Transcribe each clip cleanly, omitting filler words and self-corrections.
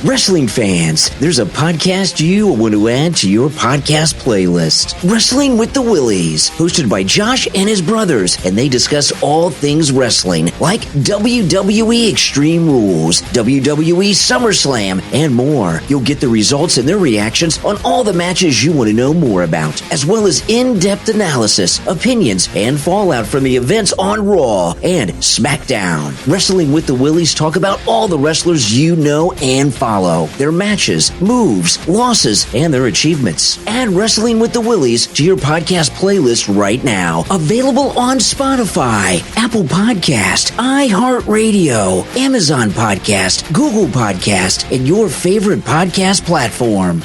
Wrestling fans, there's a podcast you want to add to your podcast playlist. Wrestling with the Willies, hosted by Josh and his brothers, and they discuss all things wrestling, like WWE Extreme Rules, WWE SummerSlam, and more. You'll get the results and their reactions on all the matches you want to know more about, as well as in-depth analysis, opinions, and fallout from the events on Raw and SmackDown. Wrestling with the Willies talk about all the wrestlers you know and follow, their matches, moves, losses, and their achievements. Add Wrestling with the Willies to your podcast playlist right now. Available on Spotify, Apple Podcast, iHeartRadio, Amazon Podcast, Google Podcast, and your favorite podcast platform.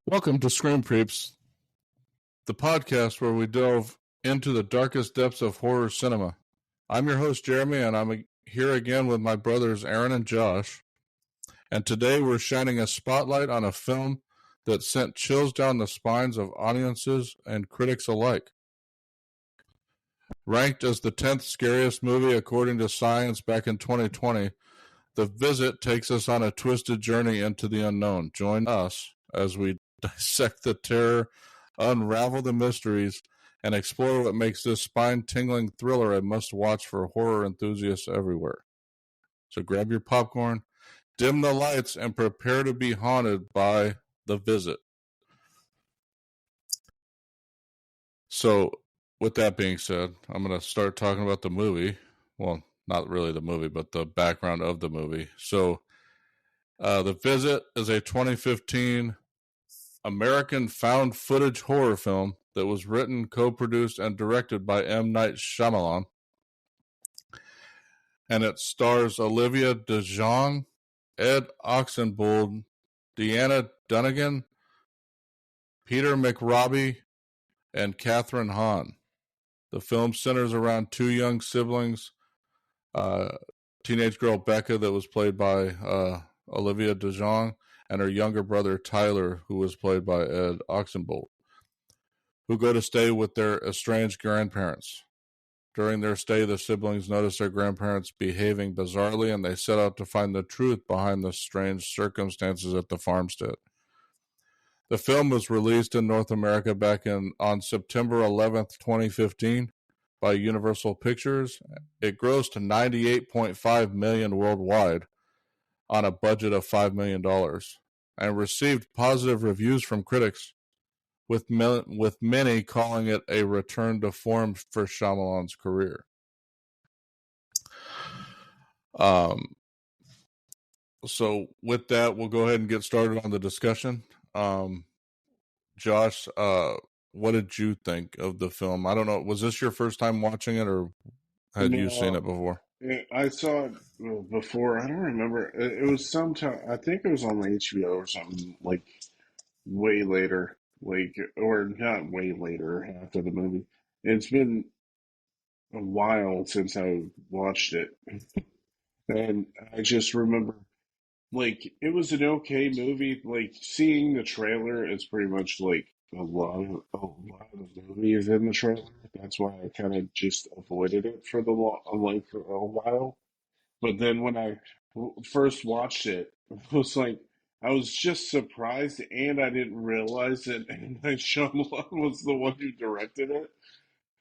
Welcome to Scream Creeps, the podcast where we delve into the darkest depths of horror cinema. I'm your host, Jeremy, and I'm here again with my brothers, Aaron and Josh. And today we're shining a spotlight on a film that sent chills down the spines of audiences and critics alike. Ranked as the 10th scariest movie according to Science back in 2020, The Visit takes us on a twisted journey into the unknown. Join us as we dissect the terror, unravel the mysteries, and explore what makes this spine-tingling thriller a must-watch for horror enthusiasts everywhere. So grab your popcorn, dim the lights, and prepare to be haunted by The Visit. So, with that being said, I'm going to start talking about the movie. Well, not really the movie, but the background of the movie. So, The Visit is a 2015 American found footage horror film that was written, co-produced, and directed by M. Night Shyamalan. And it stars Olivia DeJonge, Ed Oxenbould, Deanna Dunnigan, Peter McRobbie, and Catherine Hahn. The film centers around two young siblings, teenage girl Becca, that was played by Olivia DeJonge, and her younger brother Tyler, who was played by Ed Oxenbould, who go to stay with their estranged grandparents. During their stay, the siblings notice their grandparents behaving bizarrely, and they set out to find the truth behind the strange circumstances at the farmstead. The film was released in North America on September 11th, 2015 by Universal Pictures. It grossed $98.5 million worldwide on a budget of $5 million and received positive reviews from critics, with many calling it a return to form for Shyamalan's career. So with that, we'll go ahead and get started on the discussion. Josh, what did you think of the film? I don't know. Was this your first time watching it, or had you seen it before? I saw it before. I don't remember. It was sometime. I think it was on HBO or something, like way later, or not way later after the movie. It's been a while since I watched it, and I just remember, it was an okay movie. Like, seeing the trailer is pretty much like a lot of the movie is in the trailer. That's why I kind of just avoided it for for a while. But then when I first watched it, it was like I was just surprised, and I didn't realize that M. Night Shyamalan was the one who directed it.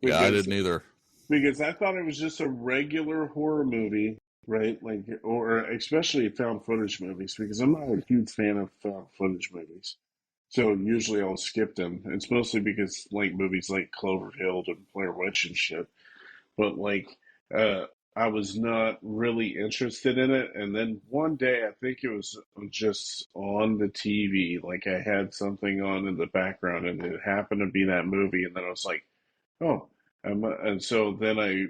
Yeah, I Because didn't either. because I thought it was just a regular horror movie, right? Like, or especially found footage movies, because I'm not a huge fan of found footage movies. So usually I'll skip them. It's mostly because like movies like Cloverfield and Blair Witch and shit. But uh, I was not really interested in it. And then one day, I think it was just on the TV, like I had something on in the background, and it happened to be that movie. And then I was like, oh, and so then I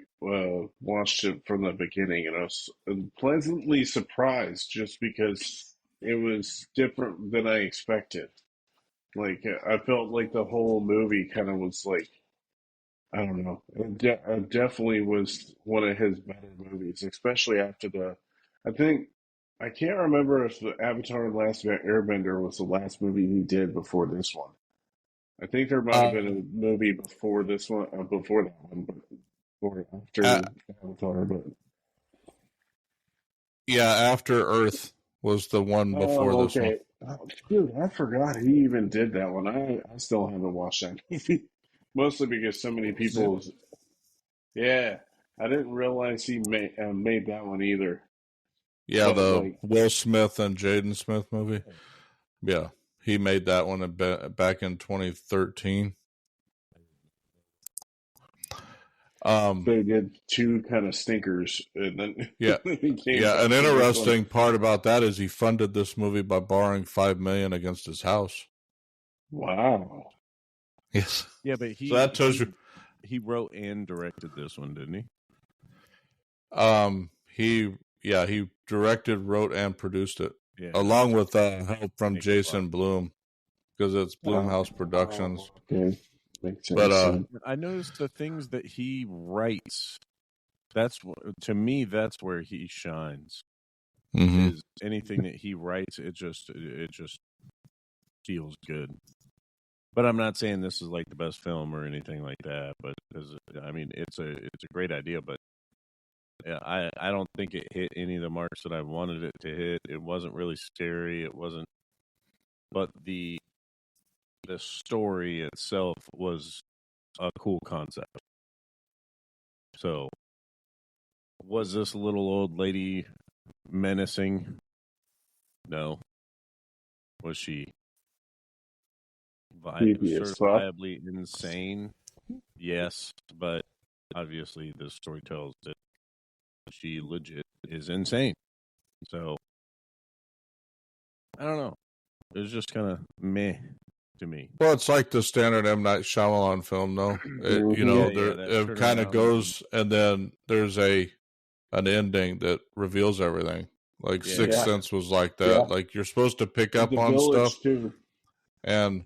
watched it from the beginning, and I was pleasantly surprised just because it was different than I expected. Like, I felt like the whole movie kind of was like, I don't know. It definitely was one of his better movies, especially after I think, I can't remember if the Avatar: The Last Airbender was the last movie he did before this one. I think there might have been a movie before this one, before that one, but or after Uh, Avatar. But yeah, After Earth was the one before Oh, this one. okay. Oh, dude, I forgot he even did that one. I still haven't watched that movie. Mostly because so many people. Yeah, I didn't realize he made that one either. Yeah, But the like, Will Smith and Jaden Smith movie. Yeah, he made that one back in 2013. they did two kind of stinkers, and then Yeah, he came yeah. back An with this one. interesting part about that is he funded this movie by borrowing $5 million against his house. Wow. Yes. Yeah, but So that tells you. he wrote and directed this one, didn't he? He directed, wrote, and produced it, Yeah. along with help from Makes Jason Blum, because it's Blumhouse Productions. Okay. Makes sense. But I noticed the things that he writes. To me, that's where he shines. mhm. Is anything that he writes, it just feels good. But I'm not saying this is like the best film or anything like that. But I mean, it's a great idea. But I don't think it hit any of the marks that I wanted it to hit. It wasn't really scary. It wasn't. But the story itself was a cool concept. So, was this little old lady menacing? No. Was she Creepy as fuck. certifiably insane? Yes, but obviously the story tells that she legit is insane. So, I don't know. It was just kind of meh to me. Well, it's like the standard M. Night Shyamalan film, though. It kind of goes, and then there's an ending that reveals everything. Like Sixth Sense was like that. Yeah. Like you're supposed to pick up The on Village, stuff, too. and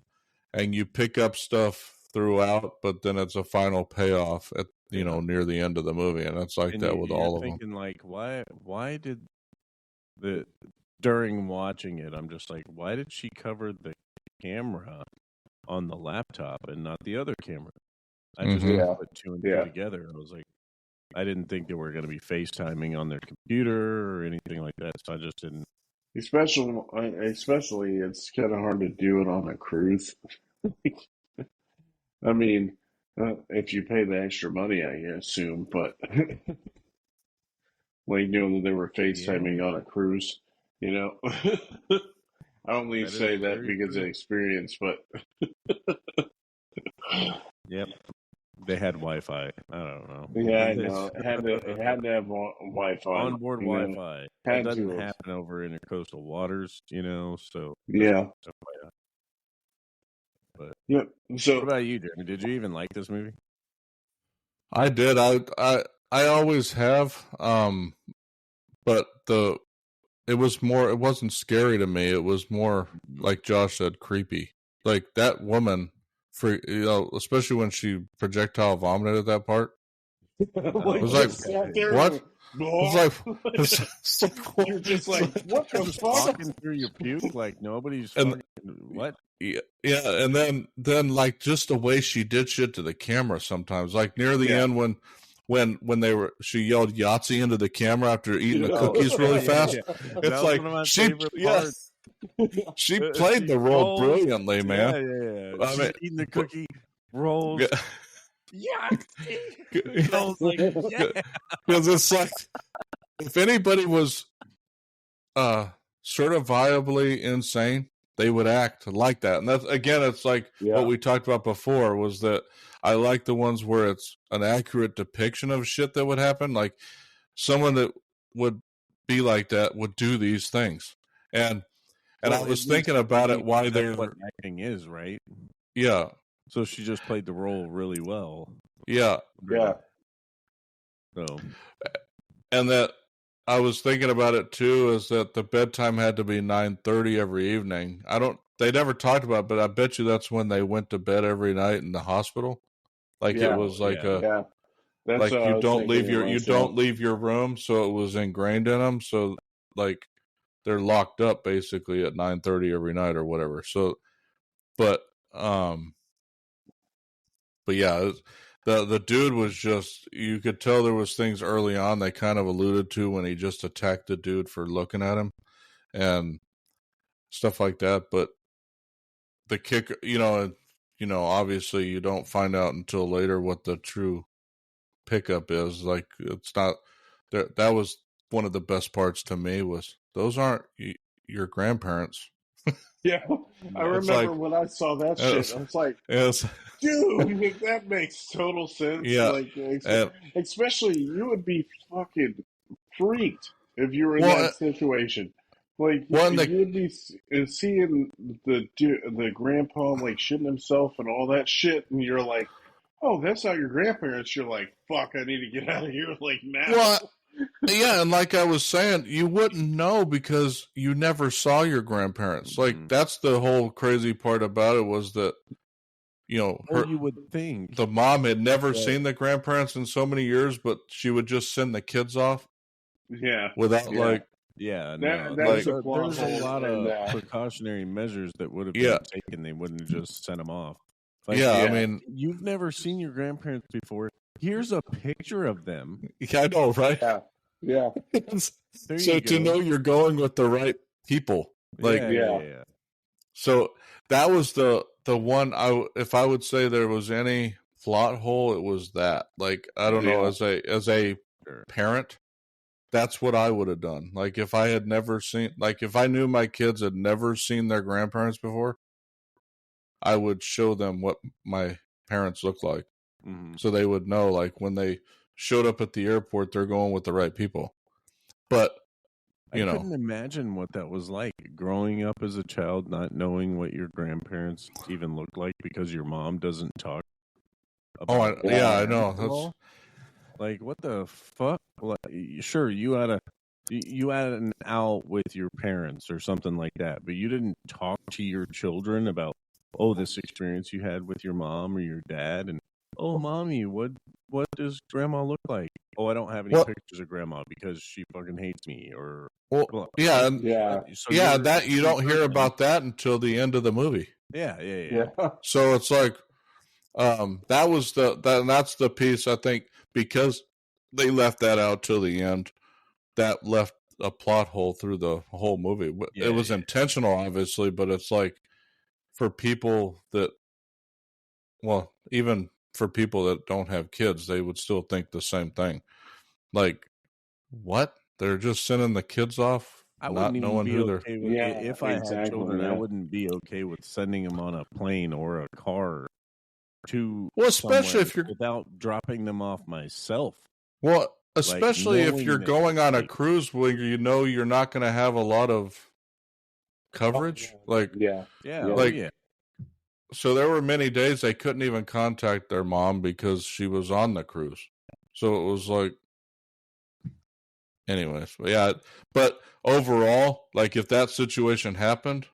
you pick up stuff throughout, but then it's a final payoff at near the end of the movie, and it's like that with all of them. Thinking like, why did during watching it, I'm just like, why did she cover the camera on the laptop and not the other camera? I just didn't put two and two together. I was like, I didn't think they were going to be FaceTiming on their computer or anything like that, so I just didn't. Especially, it's kind of hard to do it on a cruise. I mean, if you pay the extra money, I assume, but like that they were FaceTiming on a cruise, I only say that because of experience, but yep, they had Wi-Fi. I don't know. Yeah, I know. It had to have Wi-Fi. Onboard Wi-Fi. It doesn't happen over intercoastal waters, so yeah. But yep. So, what about you, Jeremy? Did you even like this movie? I did. I always have. But it was more. It wasn't scary to me. It was more, like Josh said, creepy. Like that woman, especially when she projectile vomited at that part. It was like, what? It's like, you're just like, what the fuck? Walking through your puke like nobody's fucking, what? Yeah, and then like just the way she did shit to the camera sometimes, like near the end when she yelled Yahtzee into the camera after eating the cookies really fast. It's like she played the role brilliantly, man. Yeah. I mean, eating the cookie rolls. Yeah. Because it's like, if anybody was certifiably insane, they would act like that. And that's, again, it's like what we talked about before, was that I like the ones where it's an accurate depiction of shit that would happen. Like someone that would be like that would do these things. And I was thinking about it, why they're what acting is, right? Yeah. So she just played the role really well. Yeah. Yeah. So, and that I was thinking about it too, is that the bedtime had to be 9:30 every evening. They never talked about it, but I bet you that's when they went to bed every night in the hospital. Like it was like like you don't leave your room, so it was ingrained in them. So like they're locked up basically at 9:30 every night or whatever. So, but yeah, the dude was just, you could tell there was things early on they kind of alluded to when he just attacked the dude for looking at him. and stuff like that. But the kick, obviously you don't find out until later what the true pickup is. Like, it's not that was one of the best parts to me, was those aren't your grandparents. Yeah, I It's remember like, when I saw that shit. I was like, it's, dude, that makes total sense. yeah. Like, And, especially you would be fucking freaked if you were in well, that situation. Like, one that you'd be seeing the grandpa like shitting himself and all that shit, and you're like, oh, that's not your grandparents. You're like, fuck, I need to get out of here like now. well, yeah, and like I was saying, you wouldn't know because you never saw your grandparents. Like, that's the whole crazy part about it, was that, you would think the mom had never seen the grandparents in so many years, but she would just send the kids off Yeah, without yeah. there's a a lot of precautionary measures that would have been taken. They wouldn't have just sent them off. Like, I mean, you've never seen your grandparents before. Here's a picture of them. Yeah, I know, right? Yeah. So to know you're going with the right people, like, yeah. So that was the one. If I would say there was any plot hole, it was that. Like, I don't know, as a parent, that's what I would have done. Like, if I had never seen, like, if I knew my kids had never seen their grandparents before, I would show them what my parents look like. So they would know, like, when they showed up at the airport, they're going with the right people. But, I couldn't imagine what that was like, growing up as a child, not knowing what your grandparents even looked like because your mom doesn't talk about I know. That's like, what the fuck? Like, sure, you had an out with your parents or something like that, but you didn't talk to your children about, this experience you had with your mom or your dad, and mommy, what does grandma look like? I don't have any pictures of grandma because she fucking hates me. Or that you don't hear about that until the end of the movie. Yeah. So it's like, that's the piece, I think, because they left that out till the end, that left a plot hole through the whole movie. It was intentional, obviously, but it's like, for people that, even for people that don't have kids, they would still think the same thing. Like, what? They're just sending the kids off, I not wouldn't knowing even be who okay they're. with if I had children. I wouldn't be okay with sending them on a plane or a car to especially if you're without dropping them off myself. Well, especially if you're going on a cruise where you're not going to have a lot of coverage. So there were many days they couldn't even contact their mom because she was on the cruise. So it was like, anyways, but overall, like, if that situation happened,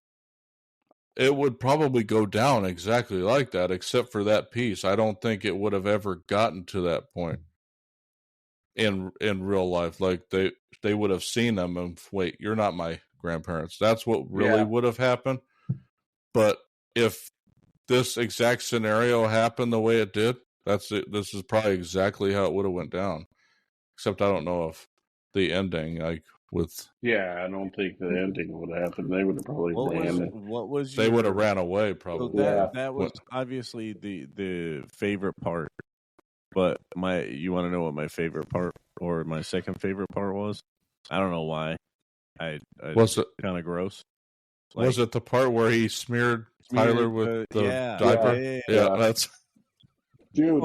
it would probably go down exactly like that, except for that piece. I don't think it would have ever gotten to that point in real life. Like, they would have seen them and, wait, you're not my grandparents. That's what really would have happened. But if this exact scenario happened the way it did, that's it. This is probably exactly how it would have went down. Except I don't know if the ending, like, with... Yeah, I don't think the ending would have happened. They would have probably ran. They would have ran away, probably. That was obviously the favorite part. But you want to know what my favorite part or my second favorite part was? I don't know why. Was it kind of gross? Was it the part where he smeared Tyler with the diaper? Yeah, that's... Dude,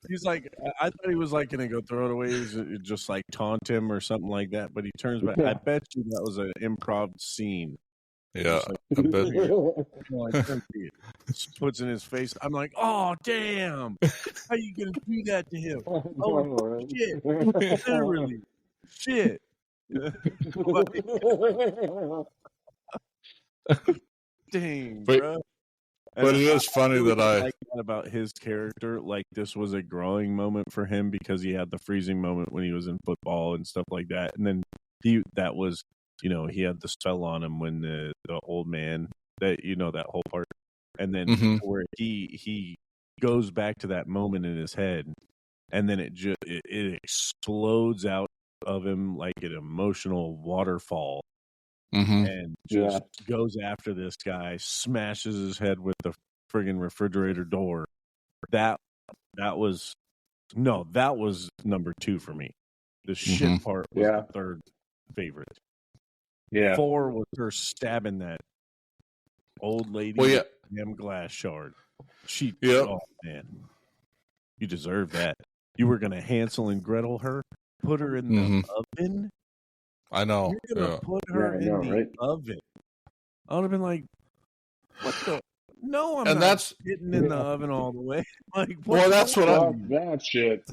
he's like, I thought he was like going to go throw it away. He was just like taunt him or something like that. But he turns back. I bet you that was an improv scene. Yeah, I bet. Puts in his face. I'm like, oh damn! How you gonna do that to him? Oh shit! Literally, shit. Dang, bro. But it is funny that I like that about his character. Like, this was a growing moment for him because he had the freezing moment when he was in football and stuff like that. And then he had the spell on him when the old man, that whole part. And then where he goes back to that moment in his head, and then it explodes out of him like an emotional waterfall, Mm-hmm. and just goes after this guy, smashes his head with the friggin' refrigerator door. That was number 2 for me. The shit part was the third favorite. Yeah. 4 was her stabbing that old lady with a damn glass shard. Oh man, you deserve that. You were gonna Hansel and Gretel her, put her in the oven. I know. You're gonna put her in the oven. I would have been like, "What the? No, I'm not getting in the oven all the way." Like, well, that's what that shit.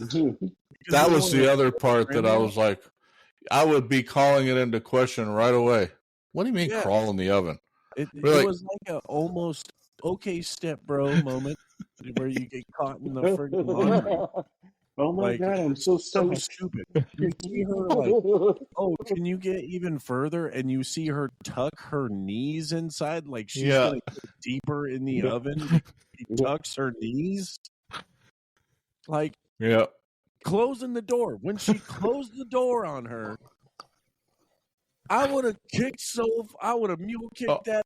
That was the other part that I was like, I would be calling it into question right away. What do you mean crawl in the oven? It was like a almost okay step bro moment where you get caught in the friggin' laundry. Oh my god, I'm so stupid. You see her like, oh, can you get even further? And you see her tuck her knees inside, like she's gonna get deeper in the oven. She tucks her knees, like closing the door. When she closed the door on her, I would have mule kicked that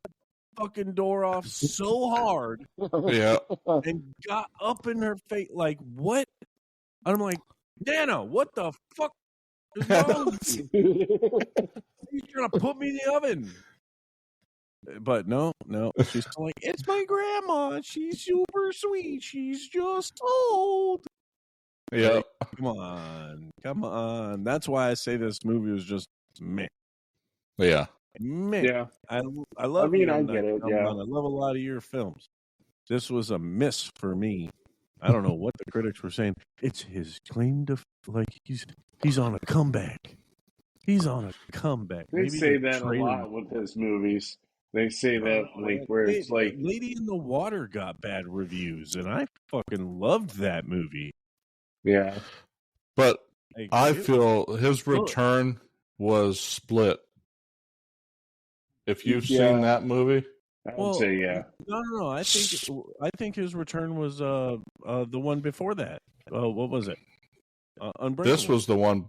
fucking door off so hard, and got up in her face like, what? And I'm like, Nana, what the fuck is wrong with you? You're trying to put me in the oven. But no, she's still like, it's my grandma. She's super sweet. She's just old. Yeah. Like, come on. That's why I say this movie was just meh. Yeah. Meh. Yeah. I love. I mean, I get it. Yeah. I love a lot of your films. This was a miss for me. I don't know what the critics were saying. It's his claim to he's on a comeback. He's on a comeback. They Maybe say that a lot with his movies. They say that where it's like Lady in the Water got bad reviews, and I fucking loved that movie. Yeah, but I feel his return was Split. If you've seen that movie. I would say No. I think his return was the one before that. What was it? Unbreakable. This was the one.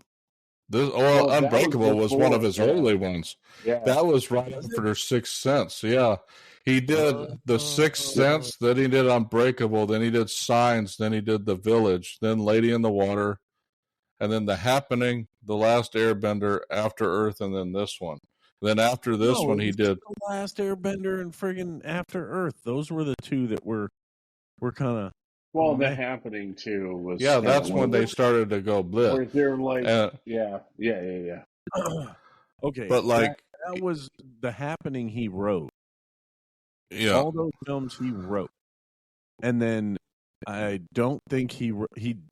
Unbreakable was one of his early ones. Yeah, that was right after Sixth Sense. Yeah, he did the Sixth Sense. Then he did Unbreakable. Then he did Signs. Then he did The Village. Then Lady in the Water, and then The Happening, The Last Airbender, After Earth, and then this one. Then after this one, he did The Last Airbender and friggin' After Earth. Those were the two that were kind of. Well, The Happening too was. Yeah, that's when they started to go blip. Where they're like, yeah. Okay, but like that was The Happening he wrote. Yeah, all those films he wrote, and then I don't think he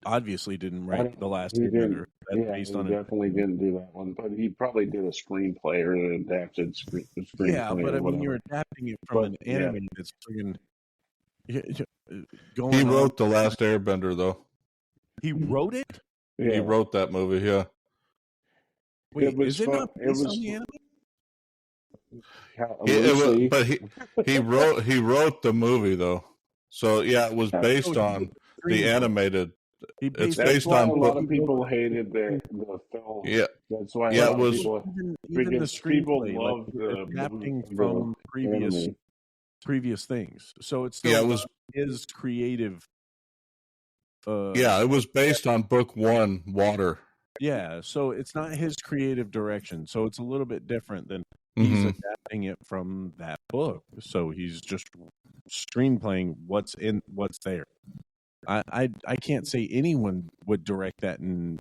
obviously didn't write The Last Airbender. Based on definitely didn't do that one, but he probably did a screenplay or an adapted screenplay. Yeah, but I mean, you're adapting it from an anime that's friggin' going. He wrote The Last Airbender, though. He wrote it. Yeah. He wrote that movie. Yeah. Wait, is it not based on the anime? But he wrote the movie though. So yeah, it was based on the animated. It's based on. A lot of people hated the film. Yeah, that's why. Yeah, it was even the screenplay love the adapting from previous things. So it's still it was his creative. It was based on book 1, Water. Yeah, so it's not his creative direction. So it's a little bit different than he's adapting it from that book. So he's just screenplaying what's there. I can't say anyone would direct that and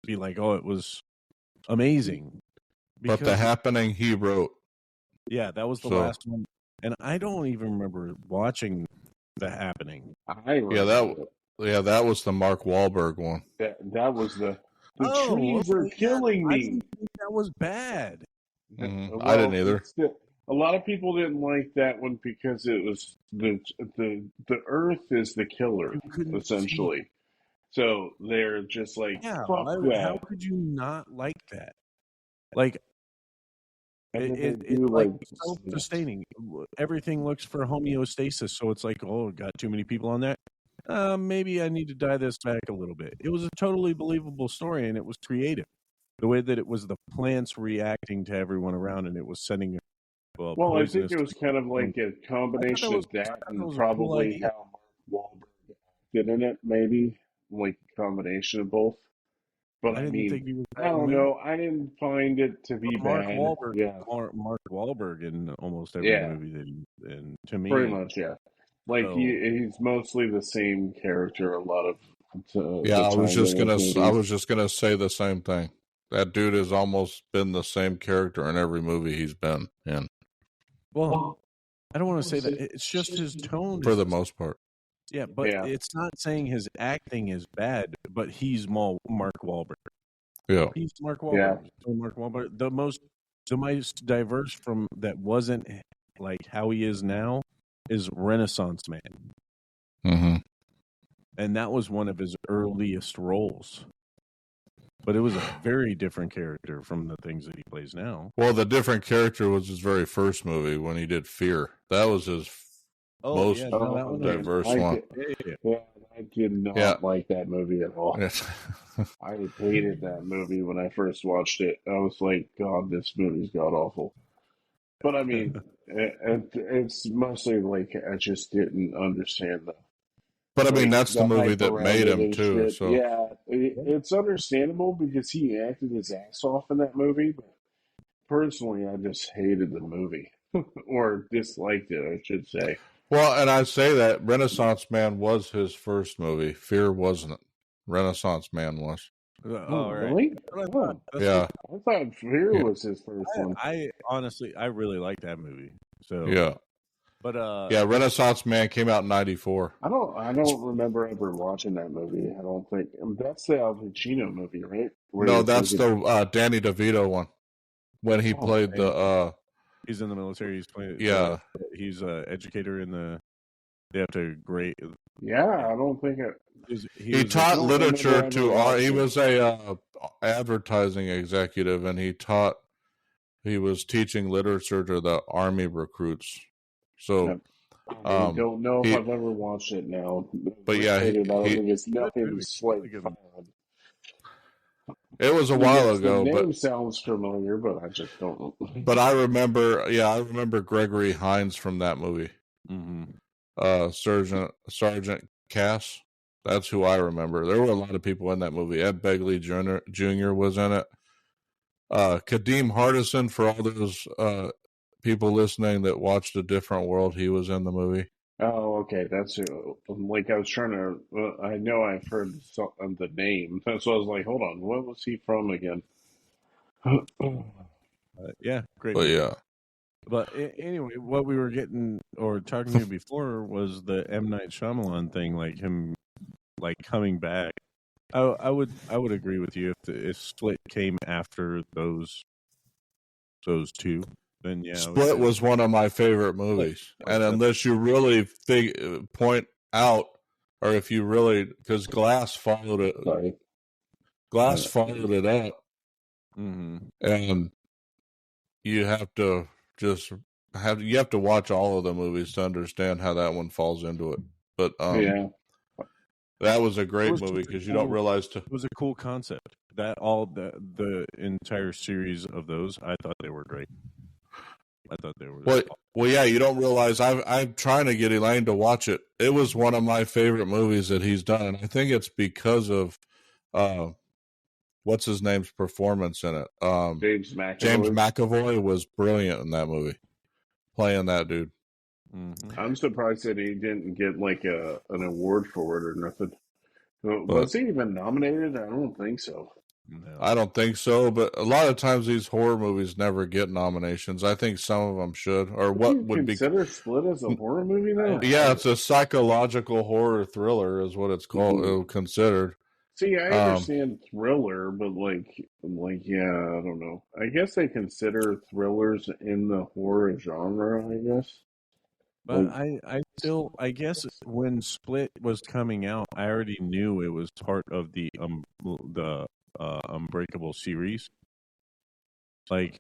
be like, oh, it was amazing. But The Happening he wrote. Yeah, that was the last one. And I don't even remember watching The Happening. That was the Mark Wahlberg one. That was the trees are killing me. I didn't think that was bad. Well, I didn't either. A lot of people didn't like that one because it was the Earth is the killer essentially. So they're just like, fuck that. How could you not like that? Like it's like self-sustaining. Everything looks for homeostasis, so it's like, oh, got too many people on that. maybe I need to dial this back a little bit. It was a totally believable story, and it was creative. The way that it was the plants reacting to everyone around, and it was sending Well, I think poisonous. it was kind of like a combination of that and probably idea. how Mark Wahlberg acted in it, maybe like a combination of both. But I I didn't mean, think he was I bad in the don't movie. know. I didn't find it to be Mark bad. Wahlberg, Yeah, Mark Wahlberg in almost every yeah, movie that and to me, pretty and much. Yeah, like so he's mostly the same character a lot of Yeah, the time in his I movies. was just gonna say the same thing. That dude has almost been the same character in every movie he's been in, well, I don't want to say that. It's just his tone for is the most part. yeah, but Yeah, it's not saying his acting is bad, but he's Mark Wahlberg. Yeah. He's Mark yeah. Wahlberg. So Mark Wahlberg, the most diverse from that wasn't like how he is now is Renaissance Man, Mm-hmm. and that was one of his earliest roles. But it was a very different character from the things that he plays now. Well, the different character was his very first movie when he did Fear. That was his most yeah, no, that one diverse I one. did, yeah. yeah, I did not Yeah. like that movie at all. Yes. I hated that movie when I first watched it. I was like, God, this movie's god awful. But I mean, it's mostly like I just didn't understand But I mean, like that's the the movie hype that around made it him and too. shit. So Yeah, it's understandable because he acted his ass off in that movie. But personally, I just hated the movie or disliked it, I should say. well, and I say that Renaissance Man was his first movie. Fear wasn't. Renaissance Man was. Oh, Right. really? That's what I Oh, thought. That's Yeah. I thought Fear Yeah. was his first one. I honestly, I really like that movie. So Yeah. but Yeah. Renaissance Man came out in '94. I don't remember ever watching that movie. I don't think that's the Al Pacino movie, right? Where No, he's that's looking- the Danny DeVito one when he Oh, played the. he's in the military. He's playing. Yeah. He's an educator in the. They have to grade. yeah, I don't think it. He was taught don't literature remember to. ever He watching was a advertising executive, and he taught. He was teaching literature to the army recruits. So, I don't know he- if I've ever watched it now. but yeah, I don't he- think it's nothing movie. like. Really good movie. it was a while Yes, ago, the name but sounds familiar, but I just don't know. but I remember. Yeah, I remember Gregory Hines from that movie. Mm-hmm. Sergeant Cass. That's who I remember. There were a lot of people in that movie. Ed Begley Jr. was in it. Kadeem Hardison, for all those people listening that watched A Different World, he was in the movie. Oh, okay. That's like I was trying to. I know I've heard the name, so I was like, "Hold on, what was he from again?" Yeah, great. But movie. yeah, But anyway, what we were getting or talking to before was the M. Night Shyamalan thing, like him, like coming back. I would agree with you if Split came after those two, then yeah. Split was one of my favorite movies, and unless you really point out, or if you really, because Glass followed it. Sorry. Glass followed it up, and you have to watch all of the movies to understand how that one falls into it. But Yeah. that was a great movie because you don't realize it was a cool concept. That all the entire series of those, I thought they were great. I thought they were well, yeah. You don't realize I'm trying to get Elaine to watch it. It was one of my favorite movies that he's done, and I think it's because of what's his name's performance in it. James McAvoy. James McAvoy was brilliant in that movie, playing that dude. I'm surprised that he didn't get like an award for it or nothing. Was he even nominated? I don't think so. No. I don't think so, but a lot of times these horror movies never get nominations. I think some of them should, or what would be consider Split as a horror movie now? Yeah, it's a psychological horror thriller, is what it's called. Considered. See, I understand thriller, but like, yeah, I don't know. I guess they consider thrillers in the horror genre. I guess. But I guess when Split was coming out, I already knew it was part of the Unbreakable series. Like,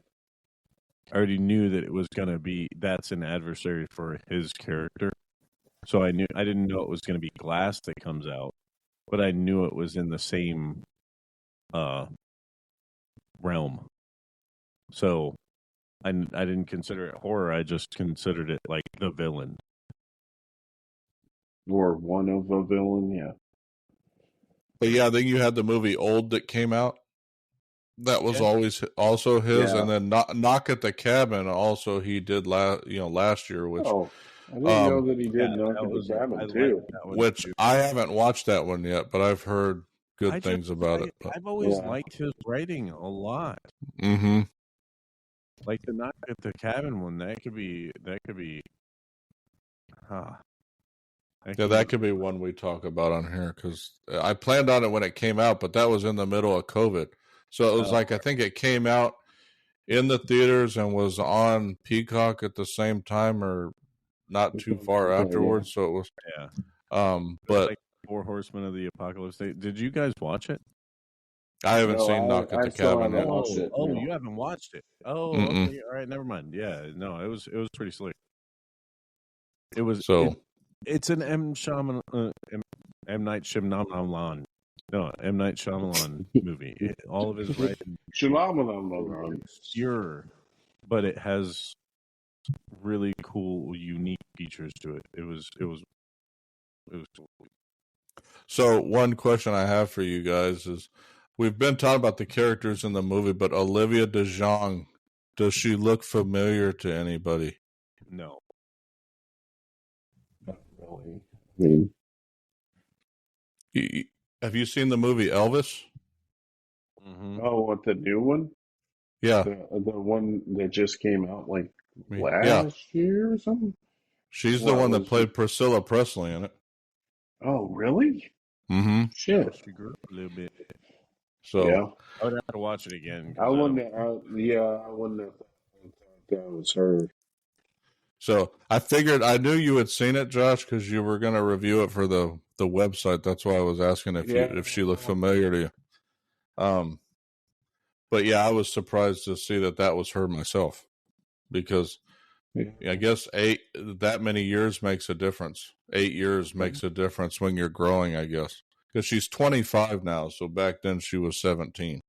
I already knew that it was gonna be that's an adversary for his character. So I didn't know it was going to be glass that comes out, but I knew it was in the same realm. So I didn't consider it horror. I just considered it like the villain. Or one of a villain, yeah. But yeah, I think you had the movie Old that came out. That was always also his, and then Knock at the Cabin. Also, he did last year, which I didn't know that he did Knock at the Cabin too. Which I haven't watched that one yet, but I've heard good things about it. I've always liked his writing a lot. Mm-hmm. Like the Knock at the Cabin one, that could be. That could be one we talk about on here, because I planned on it when it came out, but that was in the middle of COVID. So it was I think it came out in the theaters and was on Peacock at the same time, or not too far afterwards. So it was, but like Four Horsemen of the Apocalypse. Did you guys watch it? I haven't seen Knock at the Cabin yet. You haven't watched it. Oh, okay. All right, never mind. Yeah, no, it was pretty slick. It was it's an M. Night Shyamalan. No, M. Night Shyamalan movie. All of his writing. Shyamalan. Pure, but it has really cool, unique features to it. It was cool. So one question I have for you guys is, we've been talking about the characters in the movie, but Olivia DeJonge, does she look familiar to anybody? No. Not really. I mean, have you seen the movie Elvis? Mm-hmm. Oh, what, the new one? Yeah. The one that just came out like last year or something? She's the one that played Priscilla Presley in it. Oh, really? Mm-hmm. Shit. She grew up a little bit. So yeah. I would have to watch it again. I wouldn't have thought that was her. So I figured, I knew you had seen it, Josh, because you were going to review it for the website. That's why I was asking if she looked familiar to you. But yeah, I was surprised to see that was her myself, because I guess that many years makes a difference. 8 years makes a difference when you're growing, I guess, because she's 25 now. So back then she was 17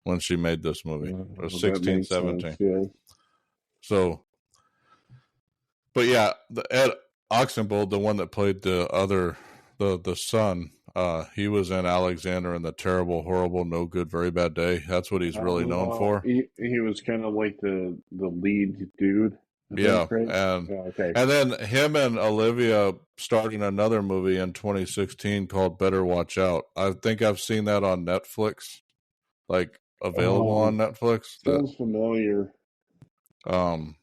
when she made this movie, or 16, 17. Yeah. So, but yeah, the Ed Oxenbould, the one that played the son, he was in Alexander and the Terrible, Horrible, No Good, Very Bad Day. That's what he's really known for. He was kind of like the lead dude. Yeah, and then him and Olivia starting another movie in 2016 called Better Watch Out. I think I've seen that on Netflix, like available on Netflix. Sounds familiar. It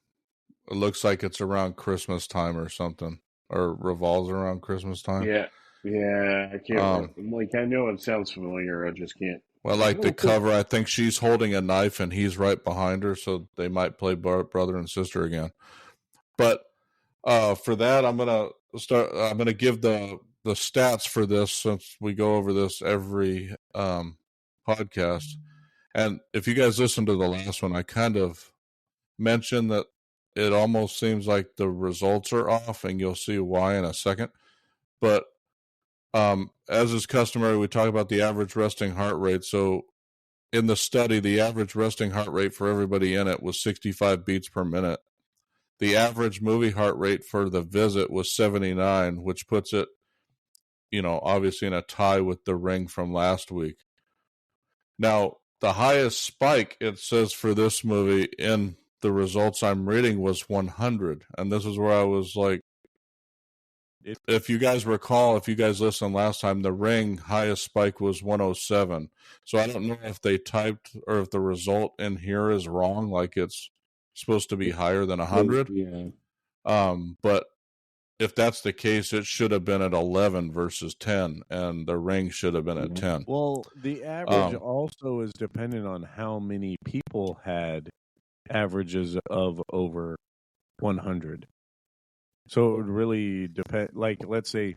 looks like it's around Christmas time or something, or revolves around Christmas time. Yeah, I can't. Like, I know it sounds familiar. I just can't. Well, like the cover, I think she's holding a knife and he's right behind her, so they might play brother and sister again. But for that, I'm gonna give the stats for this, since we go over this every podcast. And if you guys listen to the last one, I kind of mentioned that it almost seems like the results are off, and you'll see why in a second. But as is customary, we talk about the average resting heart rate. So in the study, the average resting heart rate for everybody in it was 65 beats per minute. The average movie heart rate for the visit was 79, which puts it, obviously in a tie with The Ring from last week. Now, the highest spike, it says, for this movie in the results I'm reading was 100. And this is where I was like, if you guys recall, if you guys listened last time, The Ring highest spike was 107. So I don't know if they typed, or if the result in here is wrong, like it's supposed to be higher than 100. Yeah. But if that's the case, it should have been at 11 versus 10, and The Ring should have been at 10. Well, the average also is dependent on how many people had averages of over 100. So it would really depend. Like, let's say,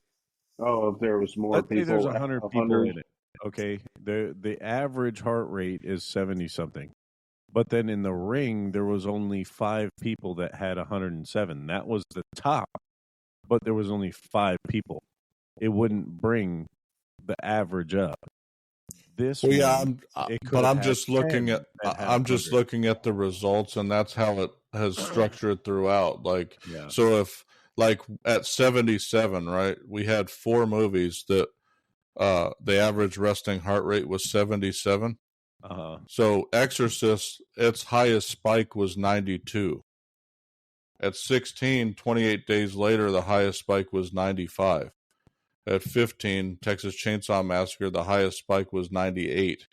if there was more people, there's 100 people in it. Okay, the average heart rate is 70 something, but then in The Ring there was only 5 people that had 107. That was the top, but there was only 5 people, it wouldn't bring the average up. This Well, yeah, one, but I'm just 10 looking at that had I'm just 100. looking at the results, and that's how it has structured throughout. Like, Yeah. so if like at 77, right, we had 4 movies that the average resting heart rate was 77. So Exorcist, its highest spike was 92. At 16, 28 days later, the highest spike was 95. At 15, Texas Chainsaw Massacre, the highest spike was 98.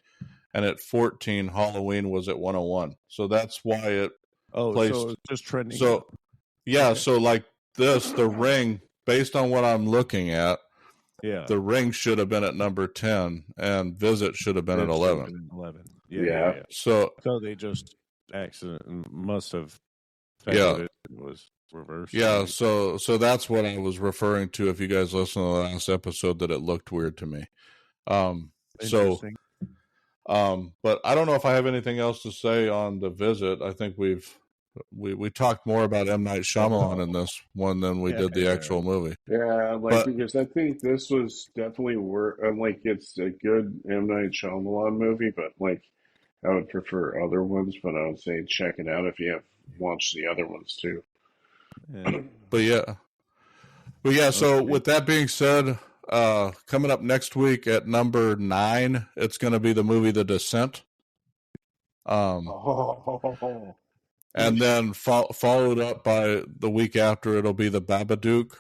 And at 14, Halloween was at 101. So that's why it placed. So it's just trending. So, up. yeah, Okay. so like this, The Ring, based on what I'm looking at, Yeah. The Ring should have been at number 10, and Visit should have been at 11. 11. Yeah. Yeah. So they just must have Yeah. it was reversed. Yeah, so that's what I was referring to. If you guys listened to the last episode, that it looked weird to me. Interesting. But I don't know if I have anything else to say on The Visit. I think we talked more about M. Night Shyamalan in this one than we did the actual movie. Yeah, because I think this was definitely it's a good M. Night Shyamalan movie, but I would prefer other ones. But I would say check it out if you have watched the other ones too. Yeah. But yeah. So with that being said, coming up next week at number 9, it's going to be the movie The Descent. And then followed up by the week after, it'll be The Babadook.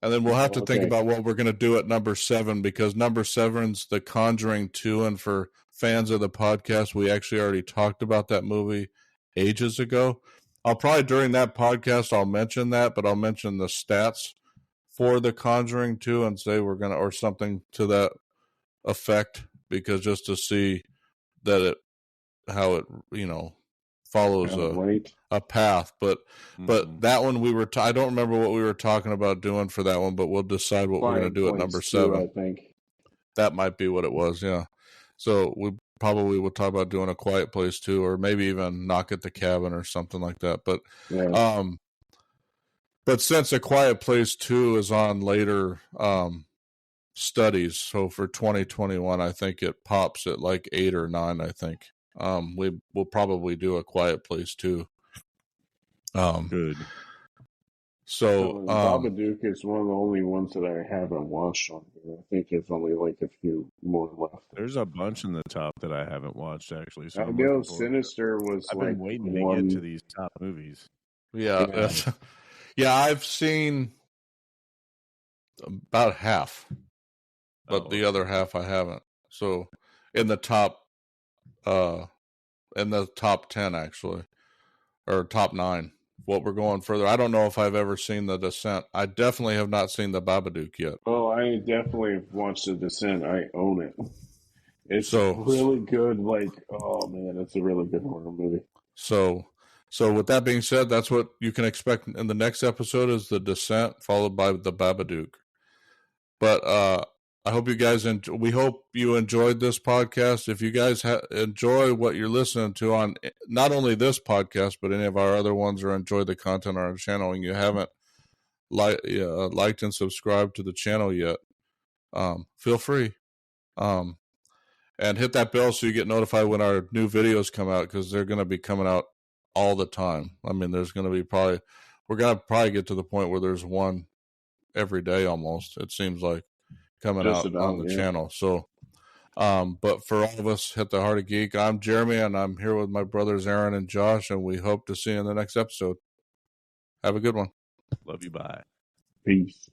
And then we'll have to think about what we're going to do at number 7, because number 7's The Conjuring 2. And for fans of the podcast, we actually already talked about that movie ages ago. I'll probably during that podcast, I'll mention that, but I'll mention the stats for The Conjuring 2 and say we're going to, or something to that effect, because just to see that how it, follows a path. But that one I don't remember what we were talking about doing for that one, but we'll decide what we're going to do at number 7. I think that might be what it was. Yeah. So we probably will talk about doing A Quiet Place 2, or maybe even Knock at the Cabin or something like that. But, but since A Quiet Place 2 is on later, studies, so for 2021, I think it pops at like 8 or 9, I think. We'll probably do A Quiet Place 2. Good. So Babadook is one of the only ones that I haven't watched on here. I think there's only a few more left. There's a bunch in the top that I haven't watched, actually. So I know Sinister was I've been waiting to get to these top movies. Yeah. Yeah, I've seen about half, but the other half I haven't. So in the top 10, actually, or top 9. What we're going further. I don't know if I've ever seen The Descent. I definitely have not seen The Babadook yet. Oh, I definitely have watched The Descent. I own it. It's really good. Oh man, it's a really good horror movie. So with that being said, that's what you can expect in the next episode is The Descent, followed by The Babadook. But I hope you guys we hope you enjoyed this podcast. If you guys enjoy what you're listening to on not only this podcast, but any of our other ones, or enjoy the content on our channel, and you haven't liked and subscribed to the channel yet, feel free. And hit that bell so you get notified when our new videos come out, because they're going to be coming out all the time. I mean, there's going to be we're going to probably get to the point where there's one every day almost, it seems like, coming out on the channel. So, but for all of us, hit the Heart of Geek. I'm Jeremy, and I'm here with my brothers Aaron and Josh, and we hope to see you in the next episode. Have a good one. Love you. Bye. Peace.